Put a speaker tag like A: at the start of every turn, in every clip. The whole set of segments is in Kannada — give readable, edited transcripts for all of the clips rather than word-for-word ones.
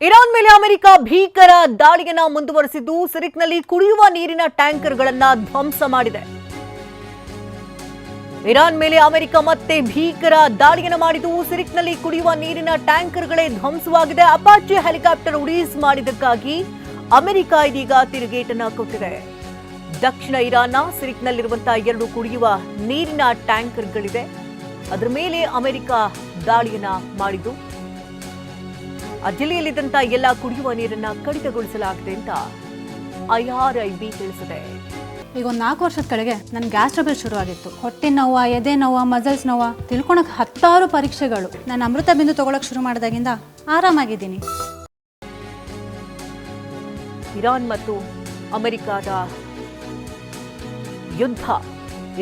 A: ಇರಾನ್ ಮೇಲೆ ಅಮೆರಿಕ ಭೀಕರ ದಾಳಿಯನ್ನ ಮುಂದುವರೆಸಿದ್ದು ಸಿರಿಕ್ನಲ್ಲಿ ಕುಡಿಯುವ ನೀರಿನ ಟ್ಯಾಂಕರ್ಗಳನ್ನ ಧ್ವಂಸ ಮಾಡಿದೆ. ಇರಾನ್ ಮೇಲೆ ಅಮೆರಿಕ ಮತ್ತೆ ಭೀಕರ ದಾಳಿಯನ್ನ ಮಾಡಿದ್ದು ಸಿರಿಕ್ನಲ್ಲಿ ಕುಡಿಯುವ ನೀರಿನ ಟ್ಯಾಂಕರ್ಗಳೇ ಧ್ವಂಸವಾಗಿದೆ. ಅಪಾಚೆ ಹೆಲಿಕಾಪ್ಟರ್ ಉಡೀಸ್ ಮಾಡಿದ್ದಕ್ಕಾಗಿ ಅಮೆರಿಕ ಇದೀಗ ತಿರುಗೇಟನ್ನ ಕೊಟ್ಟಿದೆ. ದಕ್ಷಿಣ ಇರಾನ್ನ ಸಿರಿಕ್ನಲ್ಲಿರುವಂತಹ 2 ಕುಡಿಯುವ ನೀರಿನ ಟ್ಯಾಂಕರ್ಗಳಿದೆ. ಅದರ ಮೇಲೆ ಅಮೆರಿಕ ದಾಳಿಯನ್ನ ಮಾಡಿದ್ದು ಆ ಜಿಲ್ಲೆಯಲ್ಲಿದ್ದಂತ ಎಲ್ಲ ಕುಡಿಯುವ ನೀರನ್ನ ಕಡಿತಗೊಳಿಸಲಾಗಿದೆ ಅಂತ IRIB ತಿಳಿಸಿದೆ.
B: ಈಗ ಒಂದು 4 ವರ್ಷದ ಕೆಳಗೆ ನನ್ನ ಗ್ಯಾಸ್ ಟ್ರಬಲ್ ಶುರುವಾಗಿತ್ತು. ಹೊಟ್ಟೆ ನೋವು, ಎದೆ ನೋವು, ಮಸಲ್ಸ್ ನೋವು ತಿಳ್ಕೊಳಕ್ಕೆ 10 ಪರೀಕ್ಷೆಗಳು. ನಾನು ಅಮೃತ ಬಿಂದು ತಗೊಳಕ್ ಶುರು ಮಾಡಿದಾಗಿಂದ ಆರಾಮಾಗಿದ್ದೀನಿ.
A: ಇರಾನ್ ಮತ್ತು ಅಮೆರಿಕದ ಯುದ್ಧ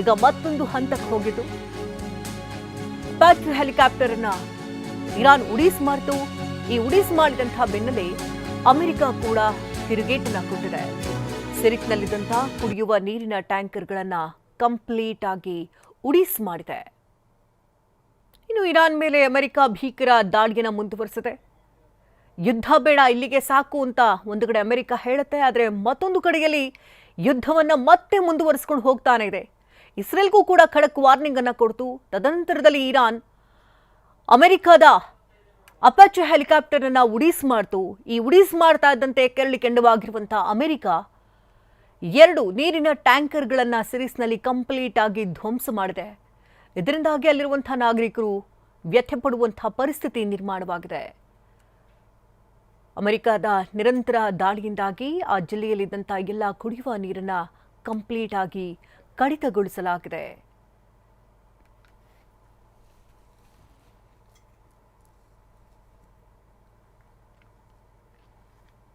A: ಈಗ ಮತ್ತೊಂದು ಹಂತಕ್ಕೆ ಹೋಗಿದ್ದು ಅಪಾಚೆ ಹೆಲಿಕಾಪ್ಟರ್ ಅನ್ನ ಇರಾನ್ ಉಡೀಸ್ ಮಾಡಿತು. ಈ ಉಡೀಸ್ ಮಾಡಿದಂತಹ ಬೆನ್ನಲ್ಲೇ ಅಮೆರಿಕ ಕೂಡ ತಿರುಗೇಟನ್ನ ಕೊಟ್ಟಿದೆ. ಸಿರಿಕ್ನಲ್ಲಿದ್ದಂತಹ ಕುಡಿಯುವ ನೀರಿನ ಟ್ಯಾಂಕರ್ಗಳನ್ನ ಕಂಪ್ಲೀಟ್ ಆಗಿ ಉಡೀಸ್ ಮಾಡಿದೆ. ಇನ್ನು ಇರಾನ್ ಮೇಲೆ ಅಮೆರಿಕ ಭೀಕರ ದಾಳಿಯನ್ನ ಮುಂದುವರಿಸಿದೆ. ಯುದ್ಧ ಬೇಡ, ಇಲ್ಲಿಗೆ ಸಾಕು ಅಂತ ಒಂದು ಕಡೆ ಅಮೆರಿಕ ಹೇಳುತ್ತೆ. ಆದರೆ ಮತ್ತೊಂದು ಕಡೆಯಲ್ಲಿ ಯುದ್ಧವನ್ನ ಮತ್ತೆ ಮುಂದುವರಿಸಿಕೊಂಡು ಹೋಗ್ತಾನೆ ಇದೆ. ಇಸ್ರೇಲ್ಗೂ ಕೂಡ ಖಡಕ್ ವಾರ್ನಿಂಗ್ ಅನ್ನ ಕೊಡ್ತು. ತದನಂತರದಲ್ಲಿ ಇರಾನ್ ಅಮೆರಿಕದ ಅಪಾಚೆ ಹೆಲಿಕಾಪ್ಟರ್ ಅನ್ನ ಉಡೀಸ್ ಮಾಡ್ತು. ಈ ಉಡೀಸ್ ಮಾಡ್ತಾ ಇದ್ದಂತೆ ಕೆರಳಿ ಕೆಂಡವಾಗಿರುವಂತಹ ಅಮೆರಿಕ 2 ನೀರಿನ ಟ್ಯಾಂಕರ್ಗಳನ್ನ ಸಿರಿಸ್ನಲ್ಲಿ ಕಂಪ್ಲೀಟ್ ಆಗಿ ಧ್ವಂಸ ಮಾಡಿದೆ. ಇದರಿಂದಾಗಿ ಅಲ್ಲಿರುವಂತಹ ನಾಗರಿಕರು ವ್ಯಥೆ ಪಡುವಂತಹ ಪರಿಸ್ಥಿತಿ ನಿರ್ಮಾಣವಾಗಿದೆ. ಅಮೆರಿಕದ ನಿರಂತರ ದಾಳಿಯಿಂದಾಗಿ ಆ ಜಿಲ್ಲೆಯಲ್ಲಿದ್ದಂತಹ ಎಲ್ಲ ಕುಡಿಯುವ ನೀರನ್ನ ಕಂಪ್ಲೀಟ್ ಆಗಿ ಕಡಿತಗೊಳಿಸಲಾಗಿದೆ.